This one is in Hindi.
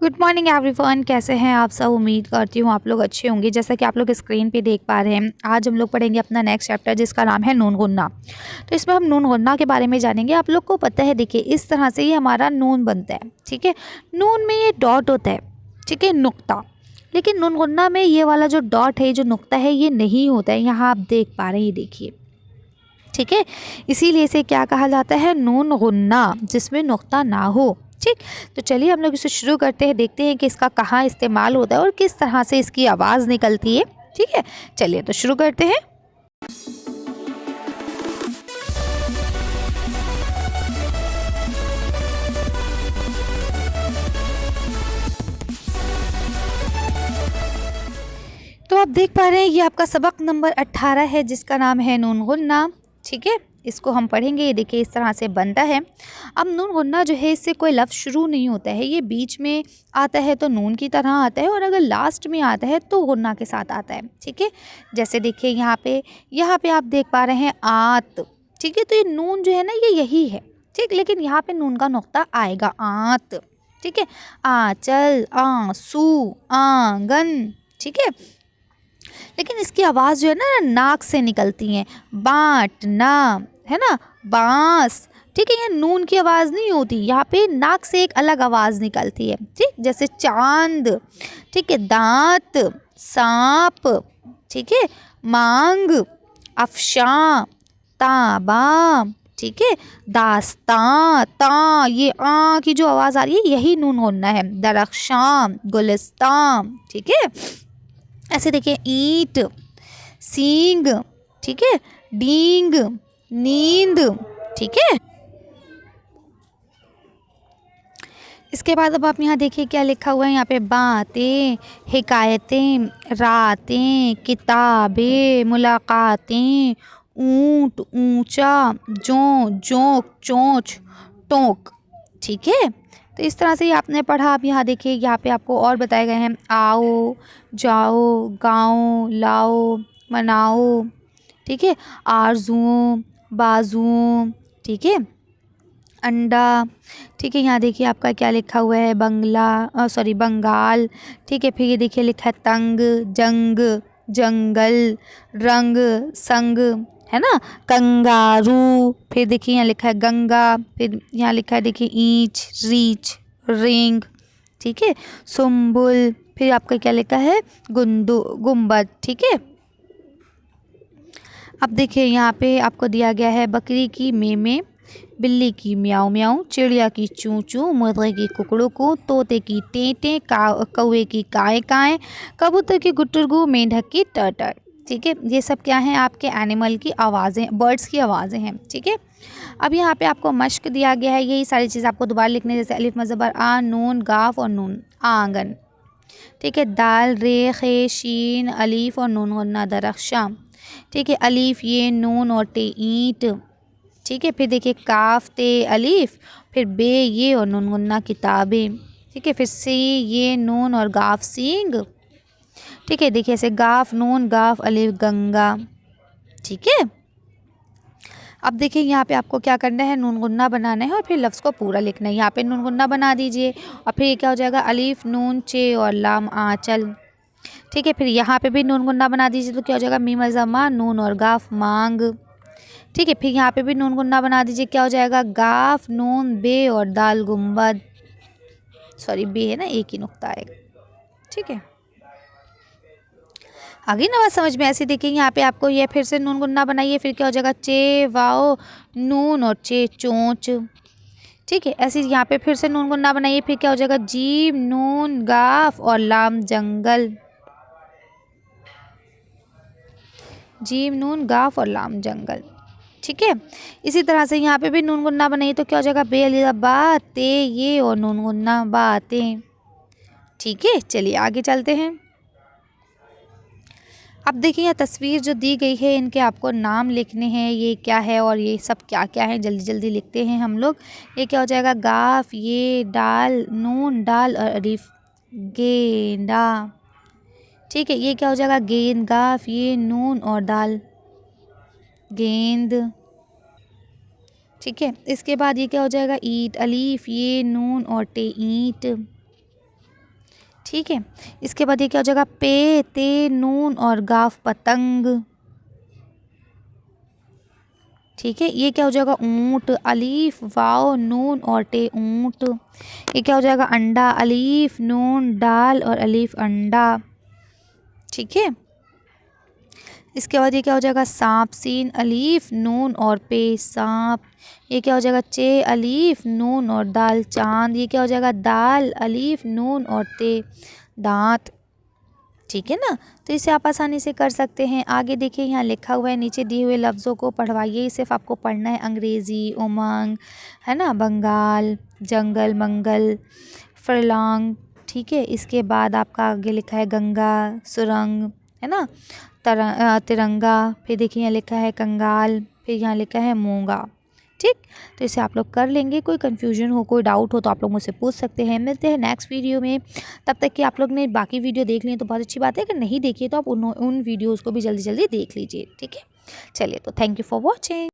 Good morning everyone. कैसे हैं आप सब? उम्मीद करती हूँ आप लोग अच्छे होंगे। जैसा कि आप लोग स्क्रीन पे देख पा रहे हैं, आज हम लोग पढ़ेंगे अपना नेक्स्ट चैप्टर जिसका नाम है नून गुन्ना। तो इसमें हम नून गुन्ना के बारे में जानेंगे। आप लोग को पता है, देखिए इस तरह से ये हमारा नून बनता है, ठीक है। नून में ये डॉट होता है, ठीक है, नुक्ता। लेकिन नून गुन्ना में ये वाला जो डॉट है, जो नुक्ता है, ये नहीं होता है। यहाँ आप देख पा रहे हैं, ये देखिए, ठीक है। इसीलिए इसे क्या कहा जाता है? नून गुन्ना, जिसमें नुक्ता ना हो। ठीक, तो चलिए हम लोग इसे शुरू करते हैं, देखते हैं कि इसका कहाँ इस्तेमाल होता है और किस तरह से इसकी आवाज़ निकलती है। ठीक है, चलिए तो शुरू करते हैं। तो आप देख पा रहे हैं, ये आपका सबक नंबर 18 है जिसका नाम है नून गुन्ना। ठीक है, इसको हम पढ़ेंगे। ये देखिए इस तरह से बनता है। अब नून गुन्ना जो है, इससे कोई लफ्ज़ शुरू नहीं होता है। ये बीच में आता है तो नून की तरह आता है, और अगर लास्ट में आता है तो गुन्ना के साथ आता है। ठीक है, जैसे देखिए यहाँ पे आप देख पा रहे हैं आत। ठीक है, तो ये नून जो है ना, ये यही है। ठीक, लेकिन यहाँ पे नून का नुक्ता आएगा, आत। ठीक है, आंचल, आंसू, आंगन। ठीक है, लेकिन इसकी आवाज़ जो है ना, नाक से निकलती है। बांटना, है ना, बांस। ठीक है, ये नून की आवाज़ नहीं होती, यहाँ पे नाक से एक अलग आवाज़ निकलती है। ठीक, जैसे चांद। ठीक है, दांत, सांप। ठीक है, मांग, अफशां, ताबा। ठीक है, दास्तां, ता, ये आ की जो आवाज़ आ रही है, यही नून गुन्ना है। दरख्शां, गुलिस्तान। ठीक है, ऐसे देखिए, ईंट, सींग। ठीक है, डींग, नींद। ठीक है, इसके बाद अब आप यहाँ देखिए क्या लिखा हुआ है। यहाँ पे बातें, हिकायतें, रातें, किताबें, मुलाकातें, ऊंट, ऊंचा, जोंक, चोंच, टोंक। ठीक है, तो इस तरह से ये आपने पढ़ा। अब यहाँ देखिए, यहाँ पे आपको और बताए गए हैं। आओ, जाओ, गाओ, लाओ, मनाओ। ठीक है, आरजुओं, बाजुओं। ठीक है, अंडा। ठीक है, यहाँ देखिए आपका क्या लिखा हुआ है, बंगाल। ठीक है, फिर ये देखिए लिखा है तंग, जंग, जंगल, रंग, संग, है ना, कंगारू। फिर देखिए यहाँ लिखा है गंगा। फिर यहाँ लिखा है देखिए ईंच, रीछ, रिंग। ठीक है, सुम्बुल। फिर आपका क्या लिखा है, गुंबद। ठीक है, अब देखिए यहाँ पे आपको दिया गया है बकरी की मेमे, बिल्ली की म्याऊं म्याऊं, चिड़िया की चूं चूं, मुर्गे की कुकड़ू कू, तोते की टें टें, कौवे की काए काए, कबूतर की गुटरगू, मेंढक की टर टर। ठीक है, ये सब क्या है, आपके एनिमल की आवाज़ें, बर्ड्स की आवाज़ें हैं। ठीक है, अब यहाँ पे आपको मश्क दिया गया है। यही सारी चीज़ आपको दोबारा लिखने, जैसे अलिफ मज़बर आ, नून, गाफ और नून, आंगन। ठीक है, दाल, रे, खे, शीन, अलीफ और नून गुन्ना, दरख्शां। ठीक है, अलीफ ये, नून और टे ईंट। ठीक है, फिर देखिए काफ, ते, अलीफ, फिर बे ये और नून गुन्ना, किताबें। ठीक है, फिर से ये, नून और गाफ, सींग। ठीक है, देखिए ऐसे गाफ, नून, गाफ, अलीफ, गंगा। ठीक है, अब देखिए यहाँ पे आपको क्या करना है, नून गुन्ना बनाना है और फिर लफ्ज़ को पूरा लिखना है। यहाँ पे नून गुन्ना बना दीजिए और फिर ये क्या हो जाएगा, अलीफ, नून, चे और लाम, आंचल। ठीक है, फिर यहाँ पे भी नून गुन्ना बना दीजिए तो क्या हो जाएगा, मीम ज़मा, नून और गाफ, मांग। ठीक है, फिर यहाँ पे भी नून गुन्ना बना दीजिए, क्या हो जाएगा, गाफ, नून, बे और दाल, गुम्बद। सॉरी, बे है ना, एक ही नुक्ता आएगा। ठीक है, आगे ना बात समझ में? ऐसे देखिए यहाँ पे आपको ये फिर से नून गुन्ना बनाइए, फिर क्या हो जाएगा, चे, वाओ, नून और चे, चोंच। ठीक है, ऐसे यहाँ पे फिर से नून गुन्ना बनाइए, फिर क्या हो जाएगा, जीम, नून, गाफ और लाम, जंगल। जीम, नून, गाफ और लाम, जंगल। ठीक है, इसी तरह से यहाँ पे भी नून गुन्ना बनाइए तो क्या हो जाएगा, बे अली बा, ते ये और नून गुन्ना, बातें। ठीक है, चलिए आगे चलते हैं। अब देखिए यह तस्वीर जो दी गई है, इनके आपको नाम लिखने हैं। ये क्या है और ये सब क्या क्या है, जल्दी जल्दी लिखते हैं हम लोग। ये क्या हो जाएगा, गाफ, ये, डाल, नून, डाल और अलिफ, गेंडा। ठीक है, ये क्या हो जाएगा, गेंद, गाफ, ये, नून और दाल, गेंद। ठीक है, इसके बाद ये क्या हो जाएगा, ईंट, अलीफ, ये, नून और टे, ईंट। ठीक है। इसके बाद ये क्या हो जाएगा, पे ते नून और गाफ पतंग। ठीक है। ये क्या हो जाएगा, ऊंट, अलीफ वाव नून और टे ऊंट। ये क्या हो जाएगा, अंडा, अलीफ नून डाल और अलीफ अंडा। ठीक है। इसके बाद ये क्या हो जाएगा, सांप, सीन अलीफ नून और पे सांप। ये क्या हो जाएगा, चे अलीफ नून और दाल चांद। ये क्या हो जाएगा, दाल अलीफ नून और ते दांत। ठीक है ना। तो इसे आप आसानी से कर सकते हैं। आगे देखिए यहाँ लिखा हुआ है, नीचे दिए हुए लफ्ज़ों को पढ़वाइए। सिर्फ आपको पढ़ना है, अंग्रेज़ी उमंग, है ना, बंगाल, जंगल, मंगल, फरलॉन्ग। ठीक है। इसके बाद आपका आगे लिखा है गंगा, सुरंग, है ना, तिरंगा। फिर देखिए यहाँ लिखा है कंगाल, फिर यहाँ लिखा है मूंगा। ठीक। तो इसे आप लोग कर लेंगे। कोई कन्फ्यूजन हो, कोई डाउट हो तो आप लोग मुझसे पूछ सकते हैं। मिलते हैं नेक्स्ट वीडियो में। तब तक कि आप लोग ने बाकी वीडियो देख लिए तो बहुत अच्छी बात है, अगर नहीं देखिए तो आप उन वीडियोज़ को भी जल्दी जल्दी देख लीजिए। ठीक है। चलिए, तो थैंक यू फॉर वॉचिंग।